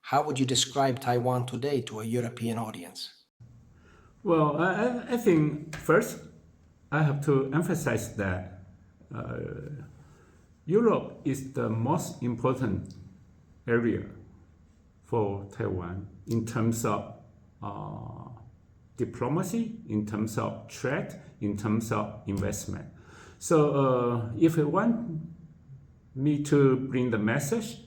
How would you describe Taiwan today to a European audience? Well, I think first I have to emphasize that Europe is the most important area for Taiwan in terms of diplomacy, in terms of trade, in terms of investment. So if you want me to bring the message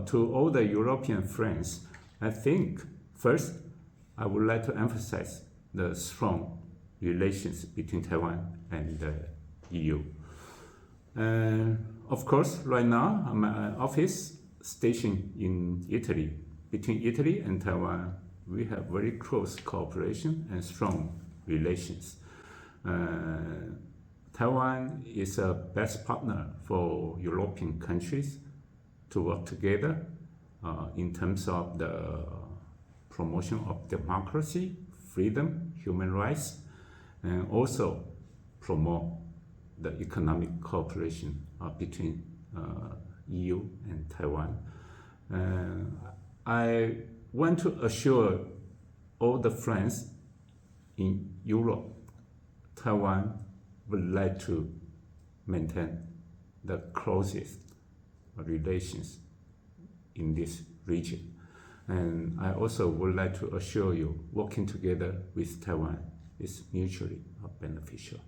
to all the European friends, I think first I would like to emphasize the strong relations between Taiwan and the EU. Of course, right now I'm at an office stationed in Italy. Between Italy and Taiwan, we have very close cooperation and strong relations. Taiwan is a best partner for European countries to work together in terms of the promotion of democracy, freedom, human rights, and also promote the economic cooperation between EU and Taiwan. I want to assure all the friends in Europe, Taiwan would like to maintain the closest relations in this region. And I also would like to assure you, working together with Taiwan is mutually beneficial.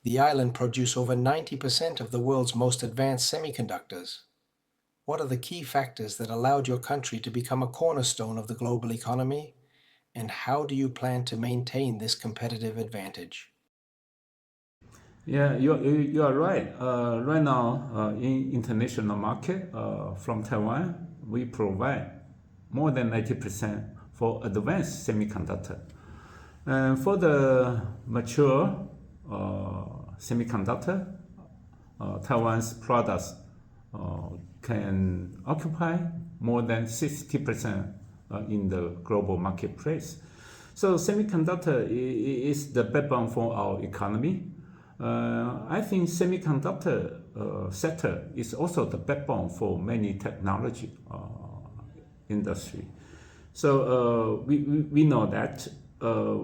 The island produces over 90% of the world's most advanced semiconductors. What are the key factors that allowed your country to become a cornerstone of the global economy? And how do you plan to maintain this competitive advantage? Yeah, you are right. Right now, in international market, from Taiwan, we provide more than 90% for advanced semiconductor. And for the mature semiconductor, Taiwan's products can occupy more than 60% in the global marketplace. So semiconductor is the backbone for our economy. I think semiconductor sector is also the backbone for many technology industry. So we know that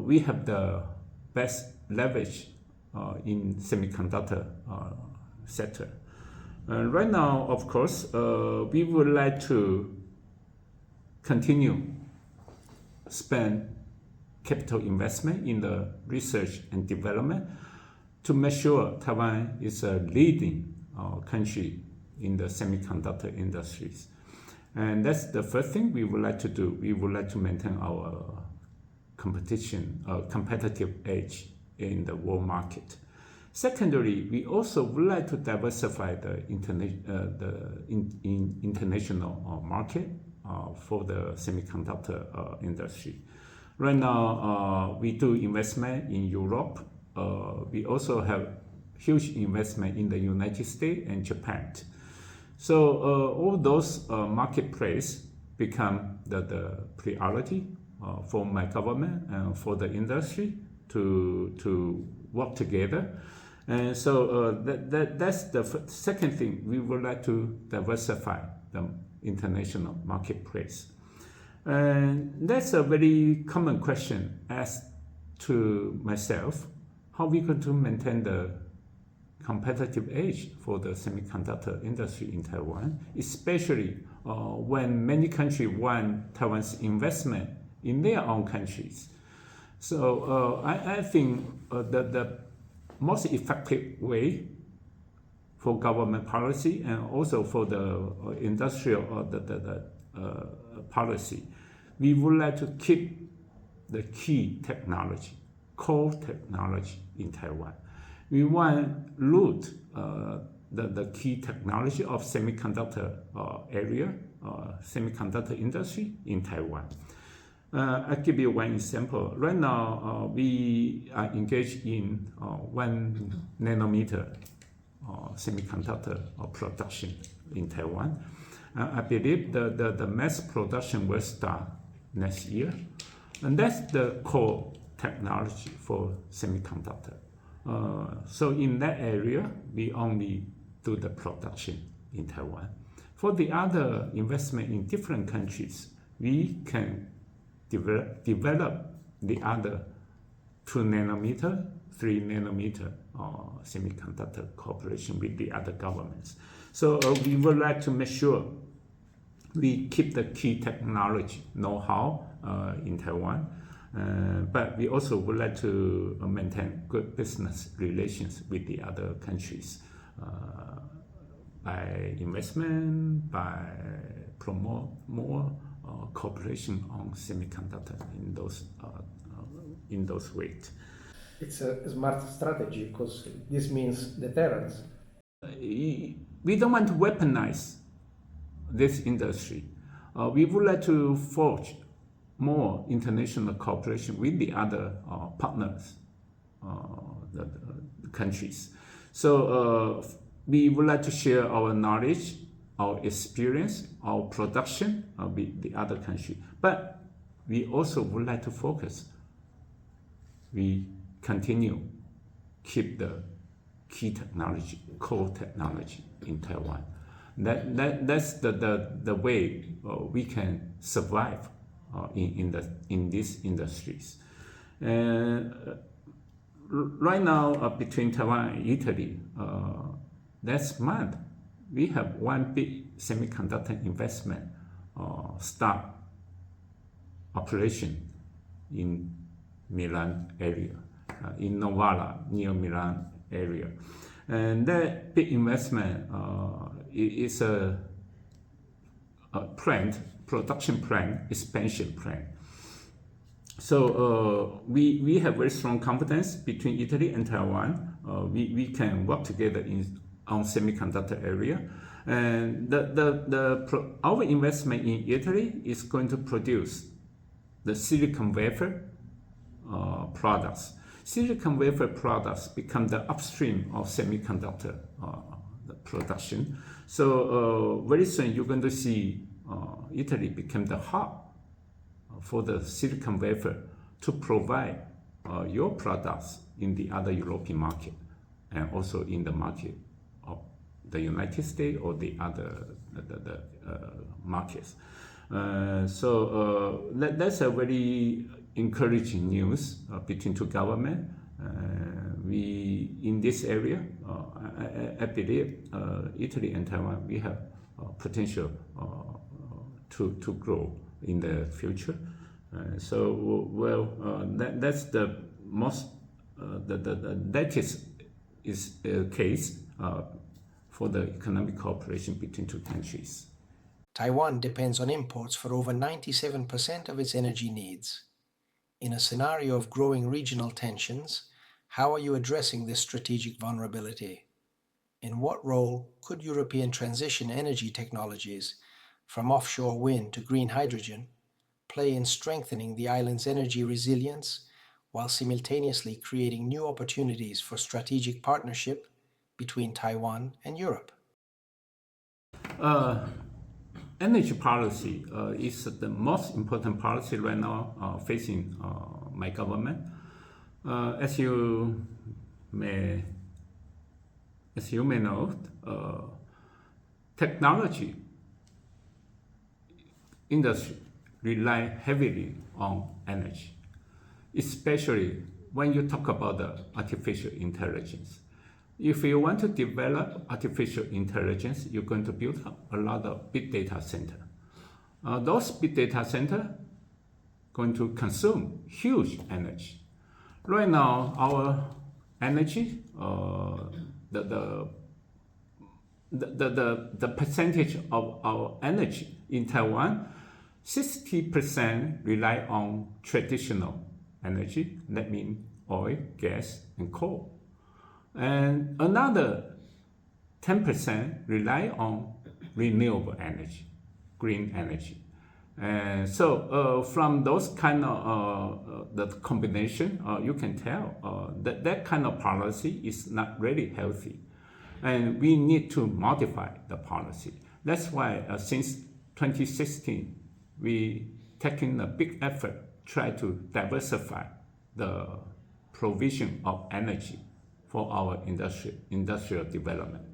we have the best leverage in semiconductor sector. Right now, of course, we would like to continue spend capital investment in the research and development to make sure Taiwan is a leading country in the semiconductor industries. And that's the first thing we would like to do. We would like to maintain our competitive edge in the world market. Secondly, we also would like to diversify the international market for the semiconductor industry. Right now, we do investment in Europe. We also have huge investment in the United States and Japan. So all those marketplace become the priority for my government and for the industry to work together. And so that's the second thing. We would like to diversify the international marketplace. And that's a very common question asked to myself. How are we going to maintain the competitive edge for the semiconductor industry in Taiwan, especially when many countries want Taiwan's investment in their own countries? So I think the most effective way for government policy and also for the industrial policy, we would like to keep the key technology, core technology in Taiwan. We want to root the key technology of semiconductor area, semiconductor industry in Taiwan. I'll give you one example. Right now, we are engaged in 1 nanometer semiconductor production in Taiwan. I believe the mass production will start next year. And that's the core technology for semiconductor. So in that area, we only do the production in Taiwan. For the other investment in different countries, we can develop the other 2 nanometer, 3 nanometer semiconductor cooperation with the other governments. So we would like to make sure we keep the key technology know-how in Taiwan, but we also would like to maintain good business relations with the other countries by investment, by promote more cooperation on semiconductor in those ways. It's a smart strategy because this means deterrence. We don't want to weaponize this industry. We would like to forge more international cooperation with the other partners, the countries. So we would like to share our knowledge, our experience, our production with the other country. But we also would like to focus. We continue keep the key technology, core technology in Taiwan. That's the way we can survive in these industries. Right now, between Taiwan and Italy, last month we have one big semiconductor investment start operation in Milan area, in Novara, near Milan area. And that big investment is a production plant, expansion plant. So we have very strong confidence between Italy and Taiwan. We can work together on semiconductor area. And our investment in Italy is going to produce the silicon wafer products. Silicon wafer products become the upstream of semiconductor production. So very soon you're going to see Italy become the hub for the silicon wafer to provide your products in the other European market and also in the market of the United States or the other markets. So that's a very encouraging news between two governments. We in this area, I believe Italy and Taiwan, we have potential to grow in the future. So that's the most that is a case for the economic cooperation between two countries. Taiwan depends on imports for over 97% of its energy needs. In a scenario of growing regional tensions, how are you addressing this strategic vulnerability? In what role could European transition energy technologies, from offshore wind to green hydrogen, play in strengthening the island's energy resilience while simultaneously creating new opportunities for strategic partnership between Taiwan and Europe? Energy policy is the most important policy right now facing my government. As you may know, technology industry rely heavily on energy, especially when you talk about the artificial intelligence. If you want to develop artificial intelligence, you're going to build up a lot of big data center. Those big data center going to consume huge energy. Right now, our energy, the percentage of our energy in Taiwan, 60% rely on traditional energy. That means oil, gas, and coal. And another 10% rely on renewable energy, green energy. And so from those kind of the combination, you can tell that kind of policy is not really healthy. And we need to modify the policy. That's why since 2016, we taking a big effort try to diversify the provision of energy for our industrial development.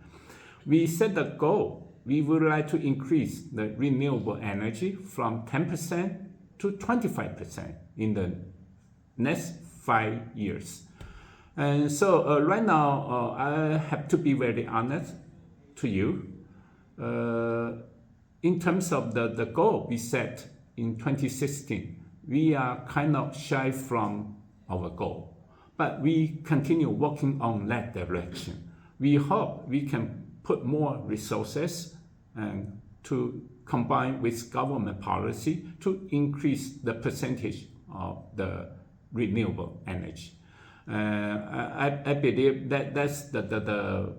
We set the goal we would like to increase the renewable energy from 10% to 25% in the next 5 years. And so right now, I have to be very honest to you. In terms of the goal we set in 2016, we are kind of shy from our goal, but we continue working on that direction. We hope we can put more resources and to combine with government policy to increase the percentage of the renewable energy. I believe that that's the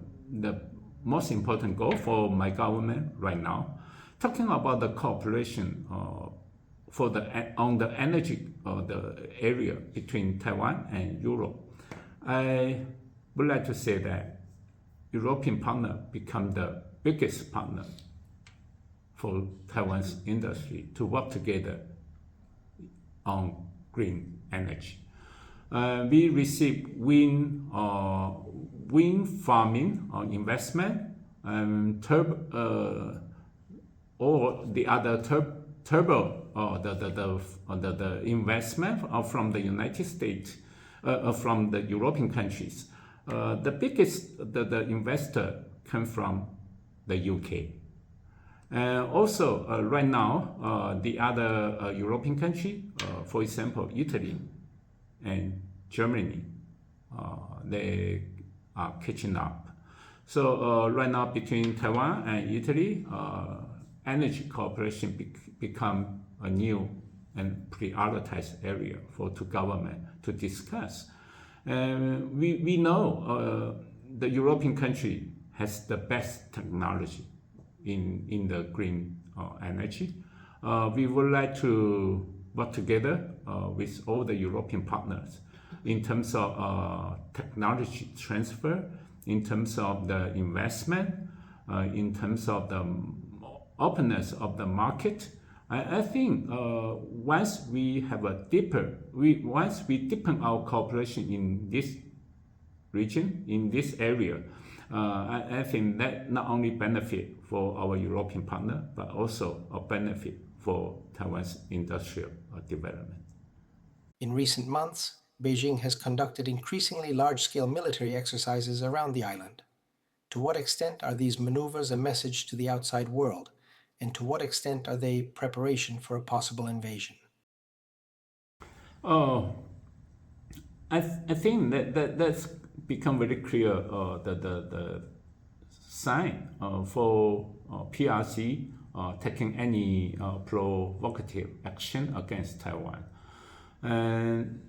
most important goal for my government right now. Talking about the cooperation on the energy the area between Taiwan and Europe, I would like to say that European partner become the biggest partner for Taiwan's industry to work together on green energy. We receive wind farming investment and or the other the investment from the United States, from the European countries. The biggest the investor come from the UK. Also, right now, the other European country, for example, Italy and Germany, they are catching up. So right now, between Taiwan and Italy, energy cooperation become a new and prioritized area for two governments to discuss. We know the European country has the best technology in the green energy. We would like to work together with all the European partners in terms of technology transfer, in terms of the investment, in terms of the openness of the market. I think once we deepen our cooperation in this region, in this area, I think that not only benefit for our European partner, but also a benefit for Taiwan's industrial development. In recent months, Beijing has conducted increasingly large-scale military exercises around the island. To what extent are these maneuvers a message to the outside world, and to what extent are they preparation for a possible invasion? I think that's become very clear. The sign for PRC taking any provocative action against Taiwan. And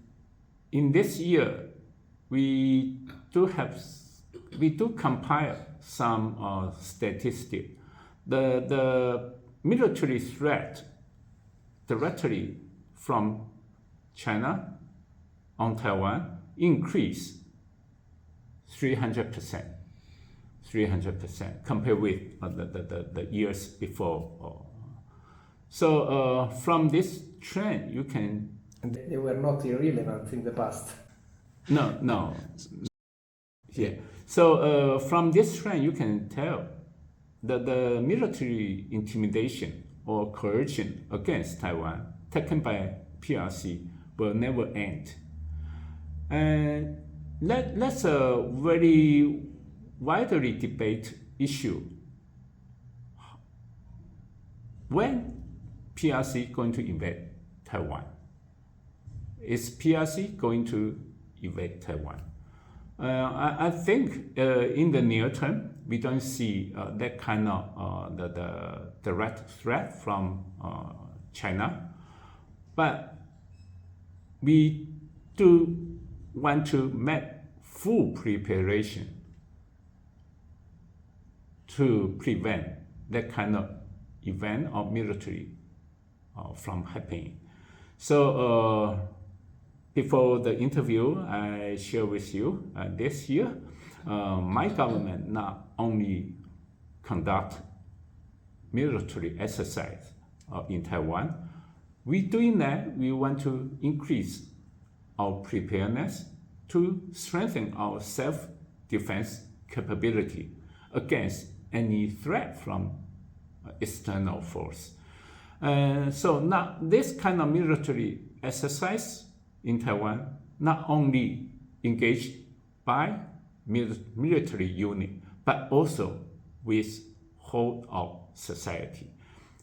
in this year, we do compile some statistics. The military threat directly from China on Taiwan increased 300% compared with the years before. So from this trend, you can. And they were not irrelevant in the past. No. Yeah. So from this trend, you can tell that the military intimidation or coercion against Taiwan taken by PRC will never end. And that's a very widely debated issue. When PRC going to invade Taiwan? Is PRC going to invade Taiwan? I think in the near term, we don't see that kind of the direct threat from China, but we do want to make full preparation to prevent that kind of event or military from happening. So before the interview I share with you this year, my government not only conduct military exercise in Taiwan, we doing that, we want to increase our preparedness to strengthen our self-defense capability against any threat from external force. So now this kind of military exercise in Taiwan not only engaged by military unit, but also with whole of society.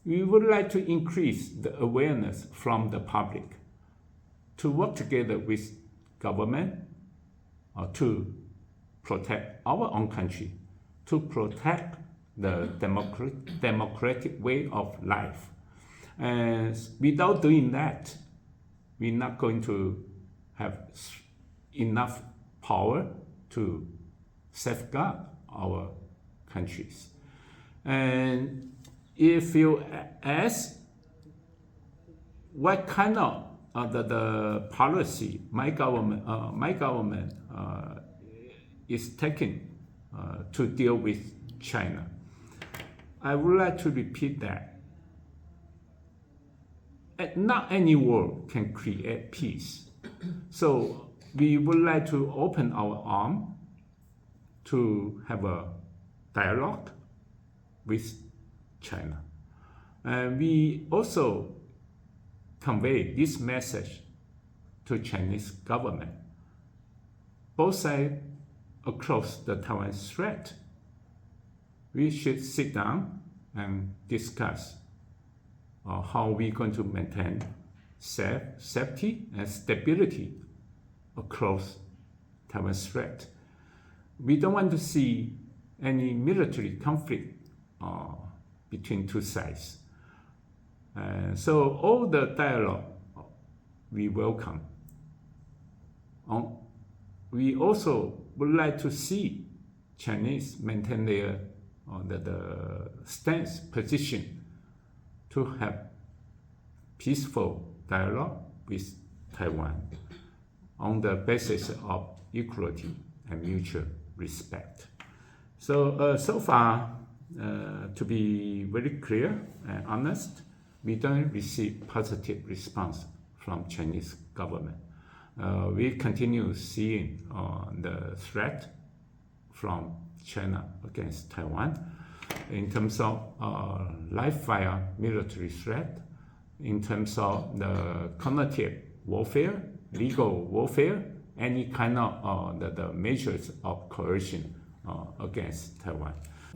We would like to increase the awareness from the public to work together with government to protect our own country, to protect the democratic way of life. And without doing that, we're not going to have enough power to safeguard our countries. And if you ask what kind of the policy my government is taking to deal with China, I would like to repeat that not any war can create peace. So we would like to open our arm to have a dialogue with China. And we also convey this message to Chinese government. Both sides across the Taiwan Strait, we should sit down and discuss how we're going to maintain safety and stability across Taiwan Strait. We don't want to see any military conflict between two sides. So all the dialogue we welcome. We also would like to see Chinese maintain their the stance position to have peaceful dialogue with Taiwan on the basis of equality and mutual respect. So so far, to be very clear and honest, we don't receive positive response from Chinese government. We continue seeing the threat from China against Taiwan in terms of live fire military threat, in terms of the cognitive warfare, legal warfare, any kind of the measures of coercion against Taiwan.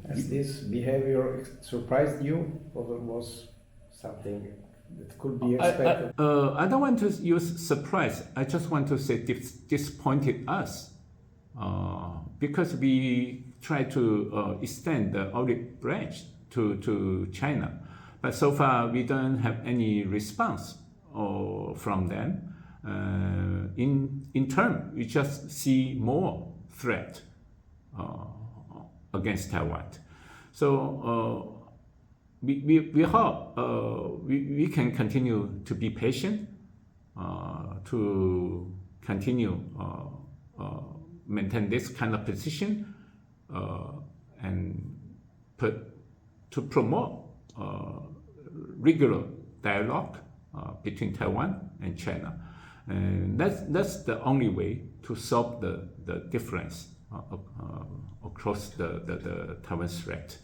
Has this behavior surprised you, or was something that could be expected? I don't want to use surprise. I just want to say disappointed us because we try to extend the olive branch to China, but so far we don't have any response from them. In turn, we just see more threat against Taiwan. So we hope we can continue to be patient, to continue maintain this kind of position, and to promote regular dialogue between Taiwan and China. And that's the only way to solve the difference across the Taiwan Strait.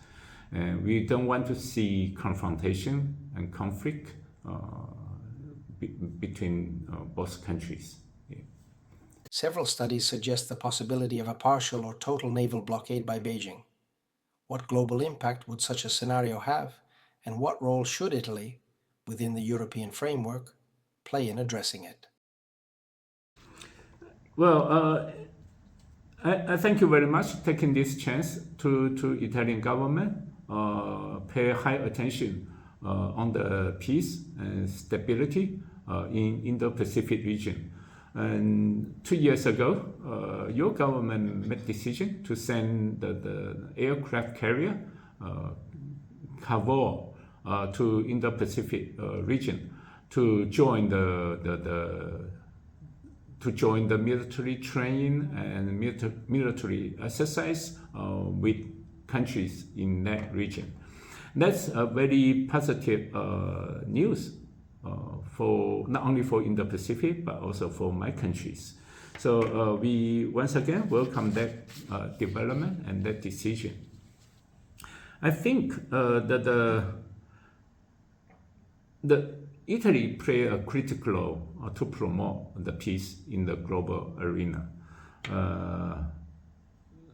And we don't want to see confrontation and conflict between both countries. Yeah. Several studies suggest the possibility of a partial or total naval blockade by Beijing. What global impact would such a scenario have, and what role should Italy, within the European framework, play in addressing it? Well, I thank you very much for taking this chance to Italian government pay high attention on the peace and stability in Indo-Pacific region. And 2 years ago, your government made decision to send the aircraft carrier Cavor to Indo-Pacific region to join the military training and military exercise with countries in that region. That's a very positive news for not only for Indo-Pacific but also for my countries. So we once again welcome that development and that decision. I think that the Italy play a critical role to promote the peace in the global arena.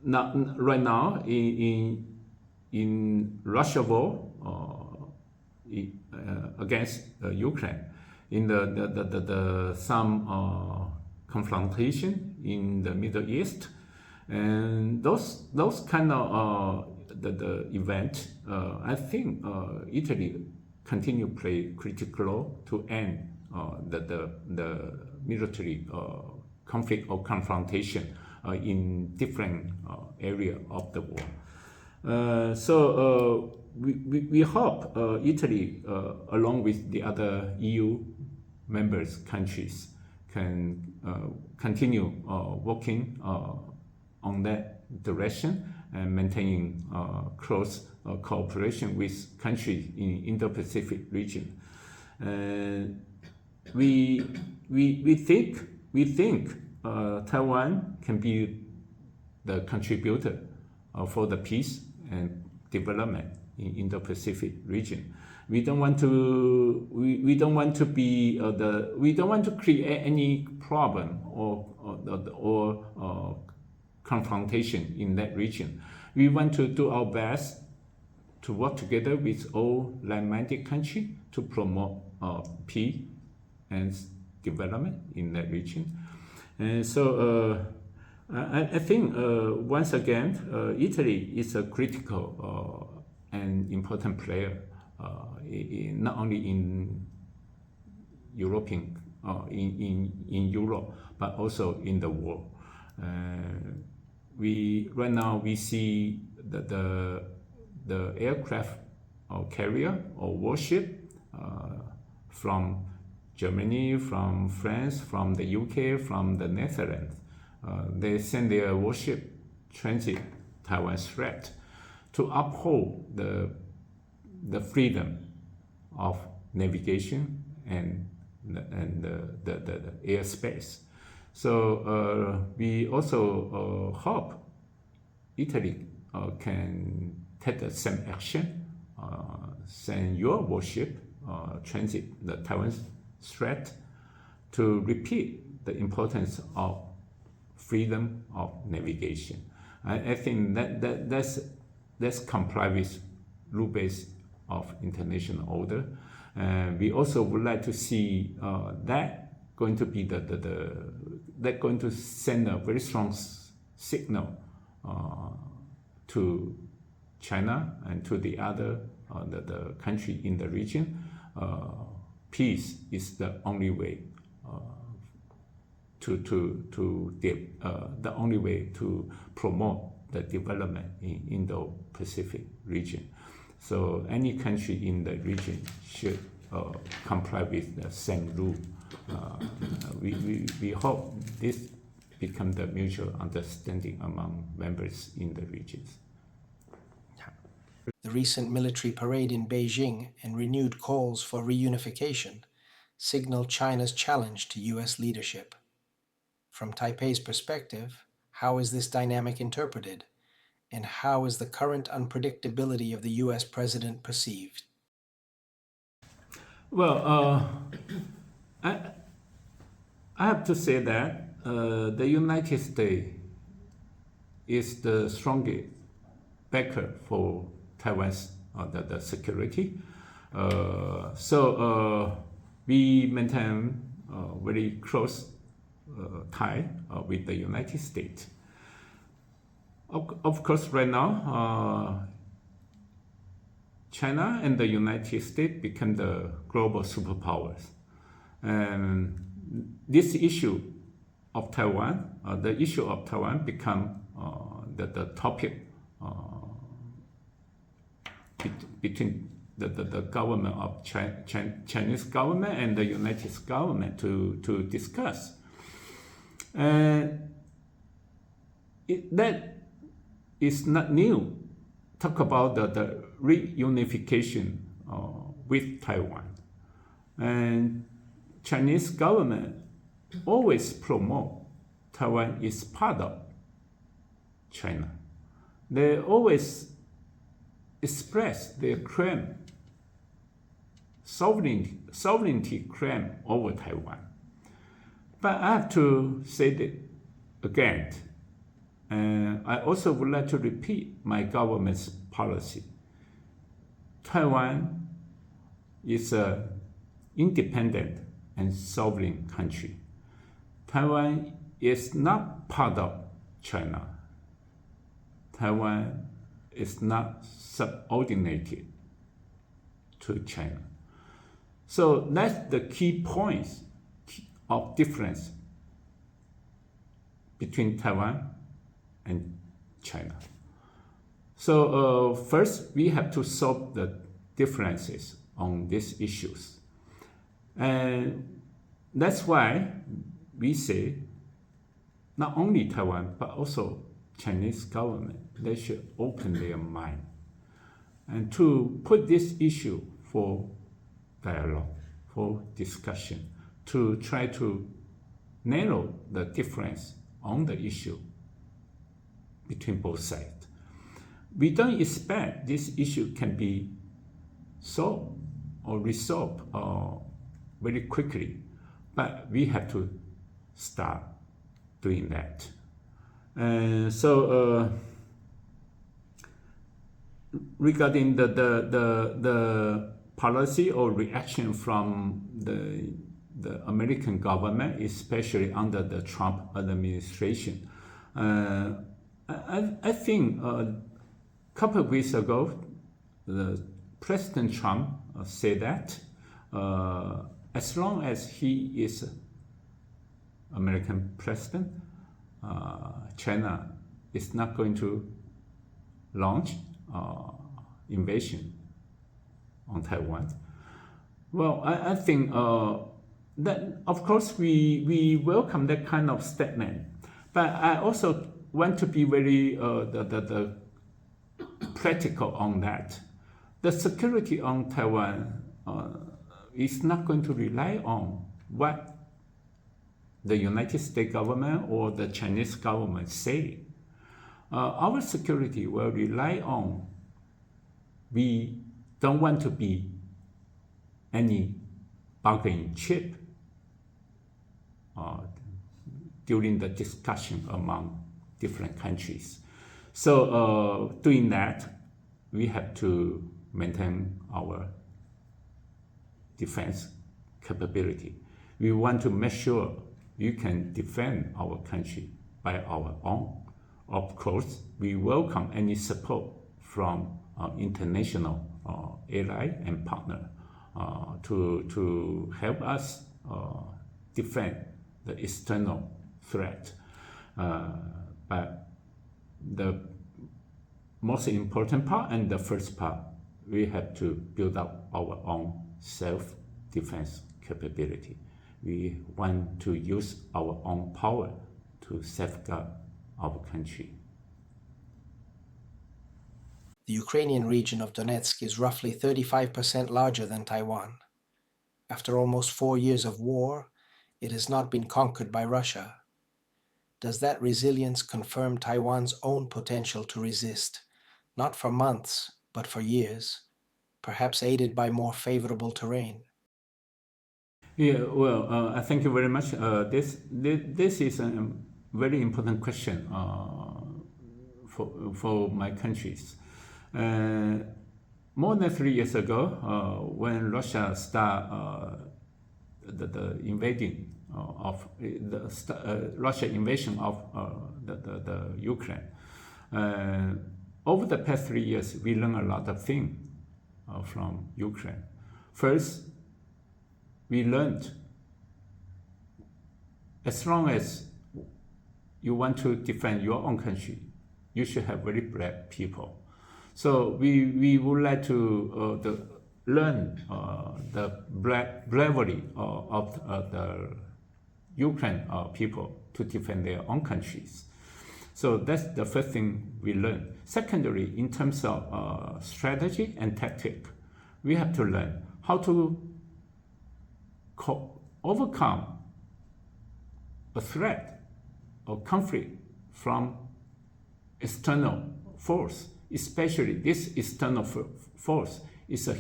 Right now, in Russia war against Ukraine, in the some confrontation in the Middle East, and those kind of the event, I think Italy continue play critical role to end the military conflict or confrontation in different area of the world. So we hope Italy, along with the other EU members countries, can continue working on that direction and maintaining close cooperation with countries in Indo-Pacific region. We think Taiwan can be the contributor for the peace and development in Indo-Pacific region. We don't want to create any problem or confrontation in that region. We want to do our best to work together with all like-minded countries to promote peace and development in that region. And so I think once again, Italy is a critical and important player, not only in European, in Europe, but also in the world. Right now we see the aircraft or carrier or warship from Germany, from France, from the UK, from the Netherlands. They send their warship transit Taiwan Strait to uphold the freedom of navigation and the airspace. So we also hope Italy can take the same action, send your warship transit the Taiwan Strait to repeat the importance of freedom of navigation. I think that's comply with rule-based of international order. We also would like to see that going to be that going to send a very strong signal to China and to the other the country in the region. Peace is the only way the only way to promote the development in Indo-Pacific region. So any country in the region should comply with the same rule. We hope this become the mutual understanding among members in the regions. The recent military parade in Beijing and renewed calls for reunification signal China's challenge to US leadership. From Taipei's perspective, how is this dynamic interpreted? And how is the current unpredictability of the US president perceived? Well, I have to say that the United States is the strongest backer for Taiwan's the security. So we maintain very close tie with the United States. Of course, right now, China and the United States become the global superpowers. And this issue of Taiwan, the issue of Taiwan become the topic between the government of Chinese government and the United States government to discuss. And that is not new. Talk about the reunification with Taiwan. And Chinese government always promote Taiwan is part of China. They always express their claim, sovereignty claim over Taiwan. But I have to say that again, and I also would like to repeat my government's policy. Taiwan is an independent and sovereign country. Taiwan is not part of China. Taiwan is not subordinated to China. So that's the key points of difference between Taiwan and China. So first, we have to solve the differences on these issues. And that's why we say not only Taiwan, but also Chinese government, they should open their mind and to put this issue for dialogue, for discussion, to try to narrow the difference on the issue between both sides. We don't expect this issue can be solved or resolved very quickly, but we have to start doing that. So regarding the policy or reaction from the American government, especially under the Trump administration, I think a couple of weeks ago, President Trump said that as long as he is American president, China is not going to launch invasion on Taiwan. Well, I think that, of course, we welcome that kind of statement, but I also want to be very the practical on that. The security on Taiwan is not going to rely on what the United States government or the Chinese government say. Our security will rely on we don't want to be any bargaining chip during the discussion among different countries. So doing that, we have to maintain our defense capability. We want to make sure we can defend our country by our own. Of course, we welcome any support from international ally and partner to help us defend the external threat. But the most important part and the first part, we have to build up our own self-defense capability. We want to use our own power to safeguard our country. The Ukrainian region of Donetsk is roughly 35% larger than Taiwan. After almost 4 years of war, it has not been conquered by Russia. Does that resilience confirm Taiwan's own potential to resist, not for months, but for years, perhaps aided by more favorable terrain? Yeah, well, I thank you very much. This is a very important question for my countries. More than 3 years ago, when Russia started the invading of Russia invasion of the Ukraine, over the past 3 years, we learned a lot of things from Ukraine. First, we learned as long as you want to defend your own country, you should have very brave people. So we would like to learn the bravery of the Ukraine people to defend their own countries. So that's the first thing we learned. Secondly, in terms of strategy and tactic, we have to learn how to overcome a threat or conflict from external force especially this external force, is a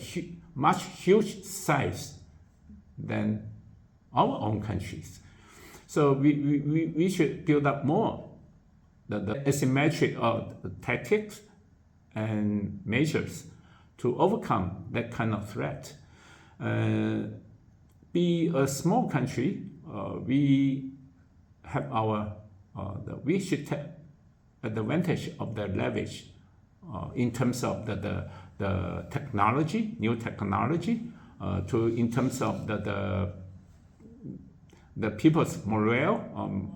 much huge size than our own countries. So we should build up more the asymmetric tactics and measures to overcome that kind of threat. Be a small country, we have we should take advantage of the leverage in terms of the technology, new technology, in terms of the people's morale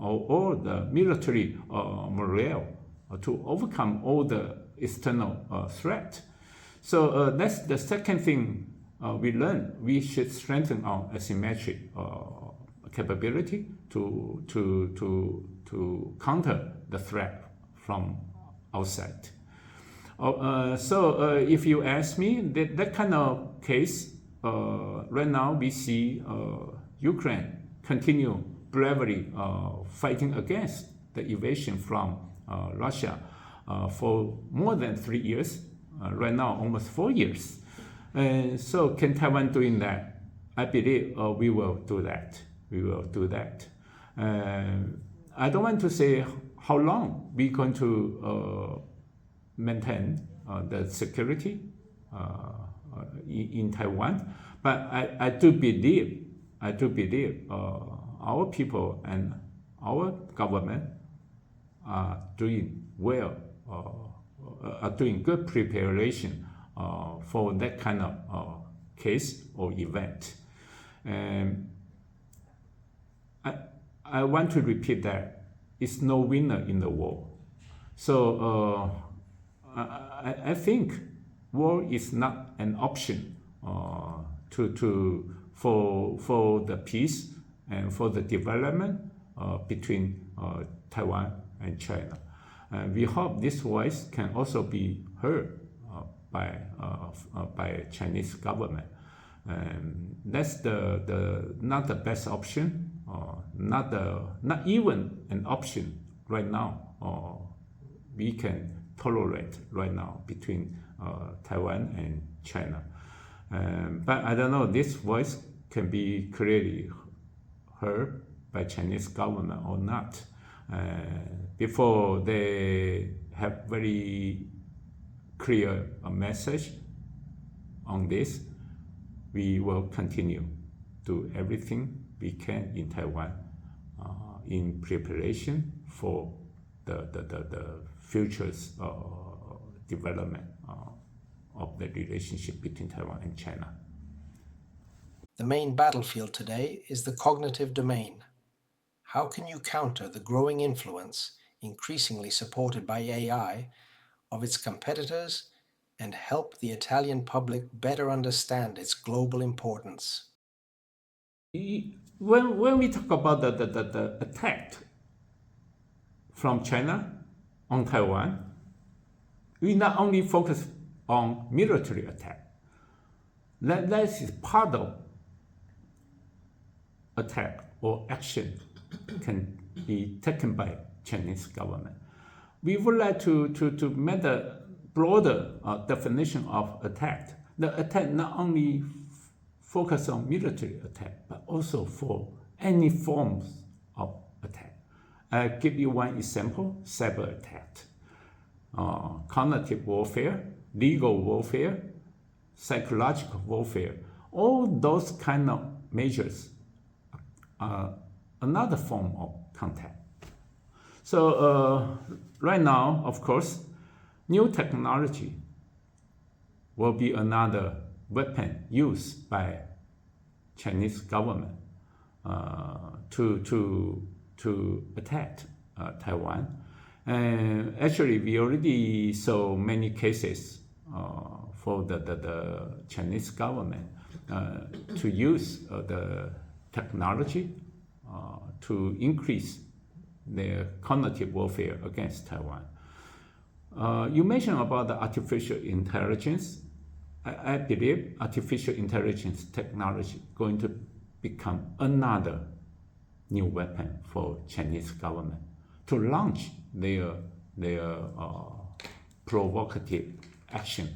or the military morale to overcome all the external threat. So that's the second thing we learned. We should strengthen our asymmetric capability to counter the threat from outside. So if you ask me, that kind of case, right now we see Ukraine continue bravely fighting against the invasion from Russia for more than 3 years, right now almost 4 years. So can Taiwan doing that? I believe we will do that. We will do that. I don't want to say how long we're going to maintain the security in Taiwan, but I do believe our people and our government are doing well, are doing good preparation for that kind of case or event. And I want to repeat that it's no winner in the war. So I think war is not an option for the peace and for the development between Taiwan and China. We hope this voice can also be heard by Chinese government. That's not the best option, not even an option right now. We can tolerate right now between Taiwan and China. But I don't know, this voice can be clearly heard by Chinese government or not. Before they have very clear message on this, we will continue do everything we can in Taiwan in preparation for the future's development of the relationship between Taiwan and China. The main battlefield today is the cognitive domain. How can you counter the growing influence, increasingly supported by AI, of its competitors and help the Italian public better understand its global importance? When we talk about the attack from China on Taiwan, we not only focus on military attack. That is part of attack or action can be taken by Chinese government. We would like to make a broader definition of attack. The attack not only focus on military attack, but also for any forms of attack. I'll give you one example: cyber attack, cognitive warfare, legal warfare, psychological warfare. All those kind of measures are another form of contact. So right now, of course, new technology will be another weapon used by Chinese government to attack Taiwan. And actually, we already saw many cases for the Chinese government to use the technology to increase their cognitive warfare against Taiwan. You mentioned about the artificial intelligence. I believe artificial intelligence technology going to become another new weapon for Chinese government to launch their provocative action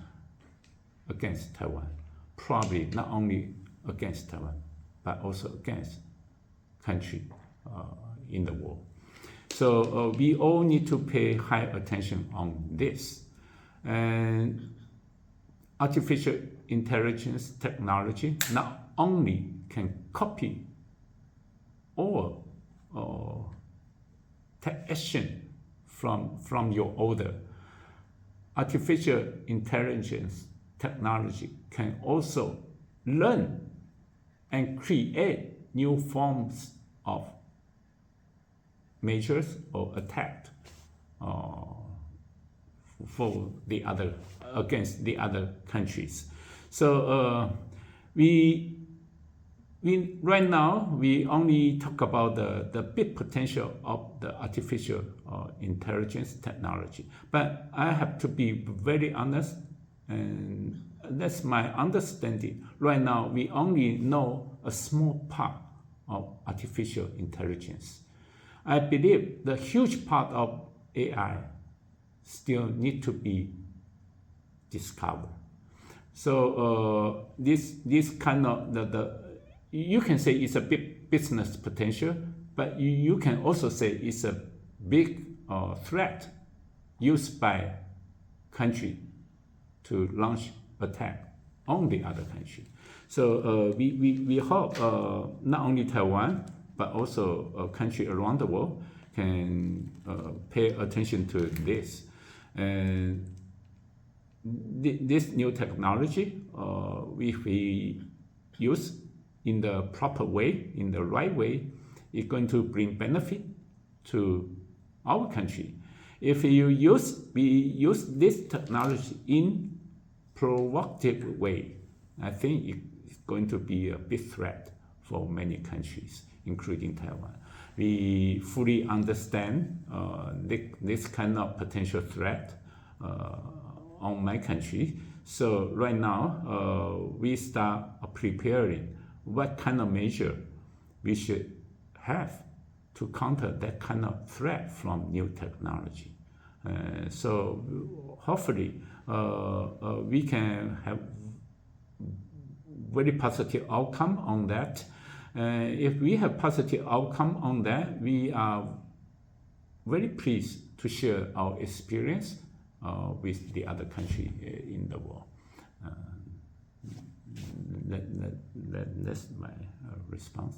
against Taiwan. Probably not only against Taiwan, but also against country in the world. So we all need to pay high attention on this. And artificial intelligence technology not only can copy or take action from your order, artificial intelligence technology can also learn and create new forms of measures or attack for the other against the other countries. So we right now we only talk about the big potential of the artificial intelligence technology. But I have to be very honest, and that's my understanding. Right now we only know a small part of artificial intelligence. I believe the huge part of AI still need to be discovered. So this kind of you can say it's a big business potential, but you can also say it's a big threat used by country to launch attack on the other country. So we hope not only Taiwan, but also a country around the world can pay attention to this. And this new technology, if we use in the proper way, in the right way, is going to bring benefit to our country. If we use this technology in provocative way, I think it's going to be a big threat for many countries, including Taiwan. We fully understand this kind of potential threat on my country. So right now, we start preparing what kind of measure we should have to counter that kind of threat from new technology. So hopefully we can have very positive outcome on that. If we have positive outcome on that, we are very pleased to share our experience with the other country in the world. That's my response.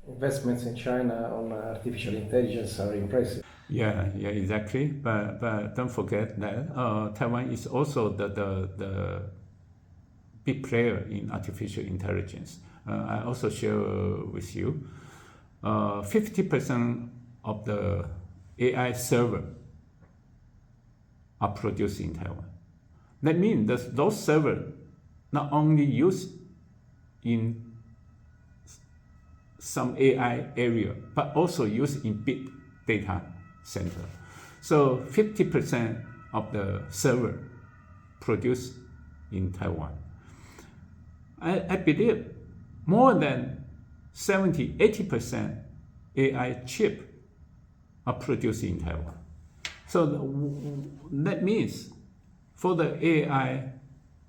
Investments in China on artificial intelligence are impressive. Yeah, exactly. But don't forget that Taiwan is also the big player in artificial intelligence. I also share with you, 50% of the AI server are produced in Taiwan. That means that those servers not only used in some AI area, but also used in big data center. So 50% of the server produced in Taiwan. I believe more than 70-80% AI chip are produced in Taiwan. So that means for the AI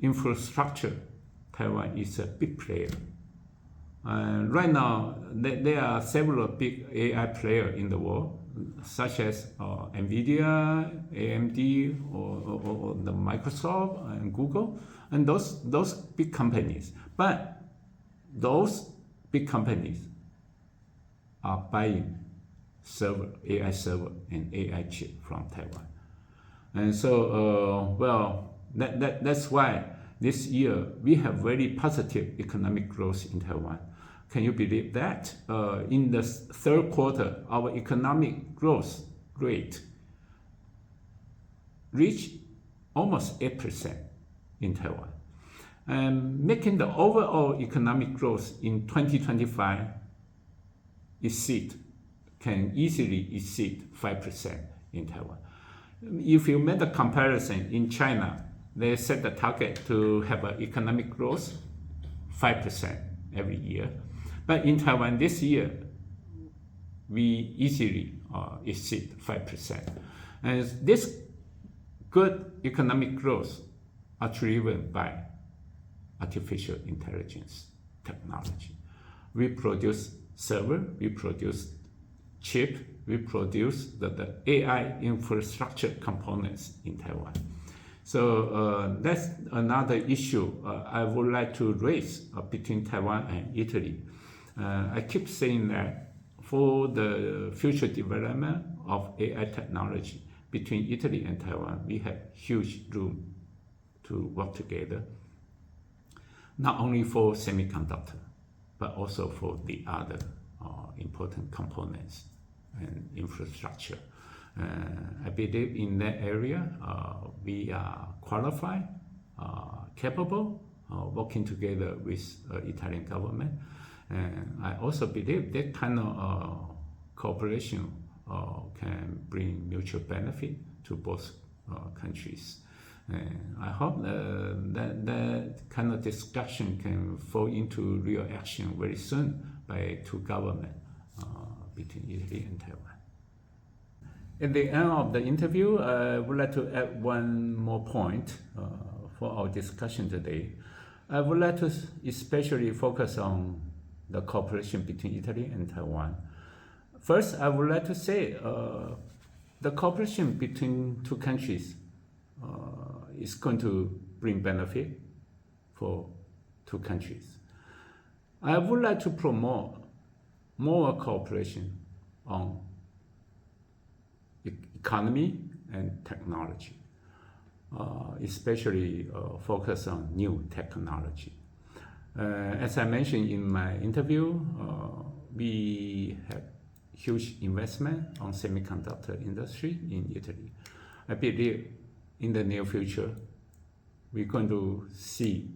infrastructure, Taiwan is a big player. Right now, there are several big AI players in the world, such as NVIDIA, AMD, or the Microsoft and Google, and those big companies. But those big companies are buying AI server and AI chip from Taiwan. And so, that's why this year we have very positive economic growth in Taiwan. Can you believe that? In the third quarter, our economic growth rate reached almost 8% in Taiwan. And making the overall economic growth in 2025 can easily exceed 5% in Taiwan. If you make the comparison in China, they set the target to have an economic growth 5% every year. But in Taiwan this year, we easily exceed 5%. And this good economic growth are driven by artificial intelligence technology. We produce server, we produce chip, we produce the AI infrastructure components in Taiwan. So that's another issue I would like to raise between Taiwan and Italy. I keep saying that for the future development of AI technology between Italy and Taiwan, we have huge room to work together, not only for semiconductor, but also for the other important components and infrastructure. I believe in that area we are qualified, capable, working together with Italian government. And I also believe that kind of cooperation can bring mutual benefit to both countries. And I hope that kind of discussion can fall into real action very soon by two governments between Italy and Taiwan. At the end of the interview, I would like to add one more point for our discussion today. I would like to especially focus on the cooperation between Italy and Taiwan. First, I would like to say the cooperation between two countries is going to bring benefit for two countries. I would like to promote more cooperation on economy and technology, especially focus on new technology. As I mentioned in my interview, we have huge investment on semiconductor industry in Italy. I believe in the near future, we're going to see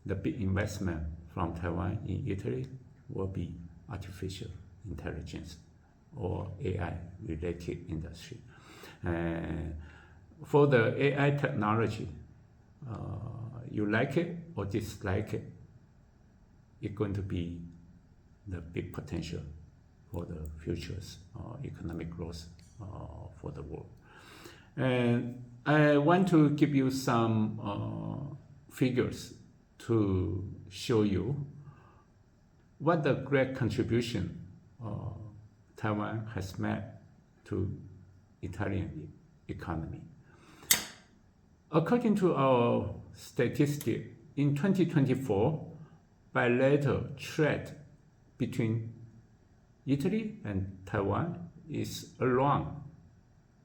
the big investment from Taiwan in Italy will be artificial intelligence or AI related industry. For the AI technology, you like it or dislike it, it's going to be the big potential for the future's economic growth for the world. And I want to give you some figures to show you what the great contribution Taiwan has made to Italian economy. According to our statistics, in 2024, bilateral trade between Italy and Taiwan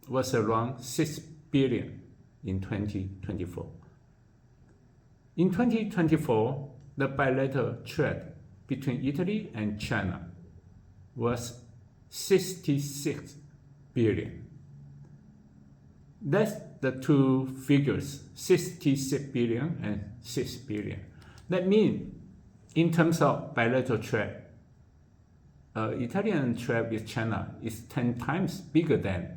was around 6 billion in 2024. In 2024, the bilateral trade between Italy and China was 66 billion. That's the two figures, 66 billion and 6 billion. That means, in terms of bilateral trade, Italian trade with China is 10 times bigger than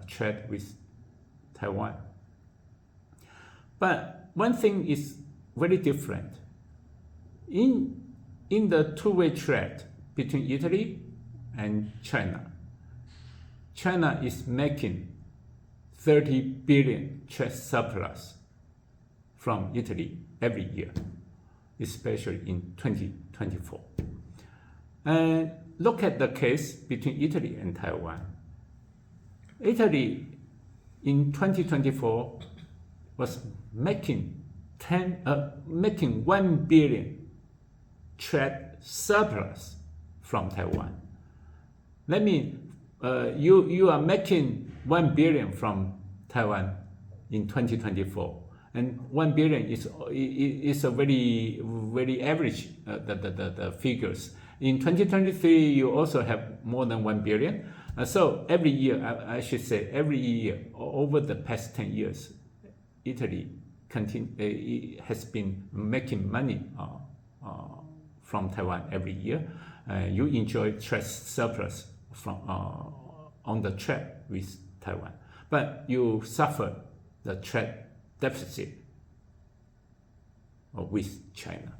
trade with Taiwan. But one thing is very different. In the two-way trade between Italy and China, China is making 30 billion trade surplus from Italy every year, especially in 2024. And look at the case between Italy and Taiwan. Italy in 2024 was making 1 billion trade surplus from Taiwan. That means you are making 1 billion from Taiwan in 2024, and 1 billion is a very very average the figures. In 2023, you also have more than 1 billion. So every year, I should say, every year over the past 10 years, Italy has been making money from Taiwan every year. You enjoy trade surplus from on the trade with Taiwan, but you suffer the trade deficit with China.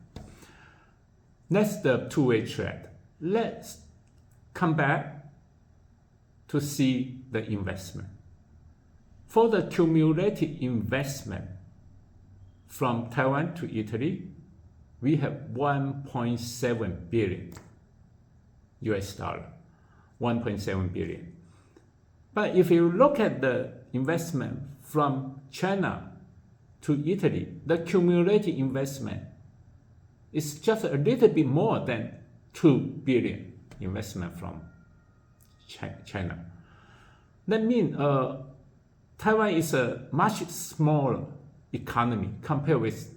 That's the two-way trade. Let's come back to see the investment. For the cumulative investment from Taiwan to Italy, we have 1.7 billion US dollar, 1.7 billion. But if you look at the investment from China to Italy, the cumulative investment is just a little bit more than 2 billion investment from China. That means Taiwan is a much smaller economy compared with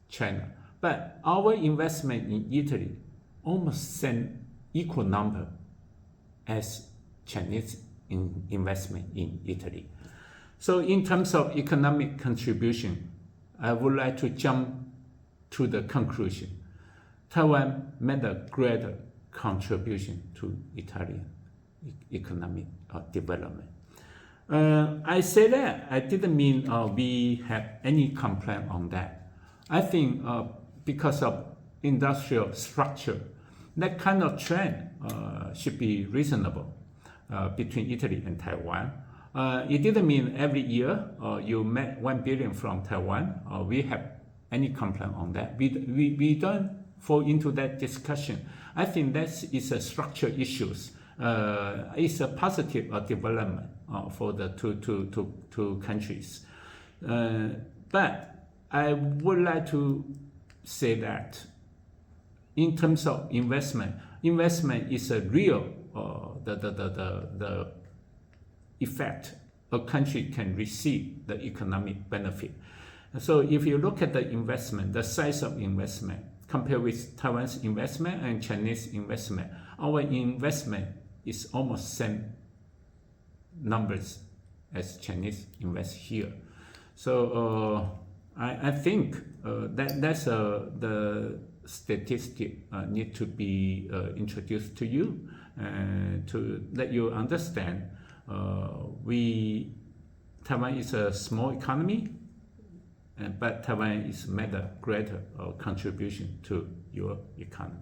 China. But our investment in Italy almost same equal number as Chinese investment in Italy. So in terms of economic contribution, I would like to jump to the conclusion. Taiwan made a greater contribution to Italian economic development. I say that, I didn't mean we have any complaint on that. I think because of industrial structure, that kind of trend should be reasonable between Italy and Taiwan. It didn't mean every year you met 1 billion from Taiwan. We have any complaint on that. We don't fall into that discussion. I think that is a structural issues. It's a positive development for the two countries. But I would like to say that in terms of investment is a real the effect a country can receive the economic benefit. So if you look at the investment, the size of investment compared with Taiwan's investment and Chinese investment, our investment is almost same numbers as Chinese invest here. So I think that's the statistic need to be introduced to you to let you understand Taiwan is a small economy, but Taiwan is made a greater contribution to your economy.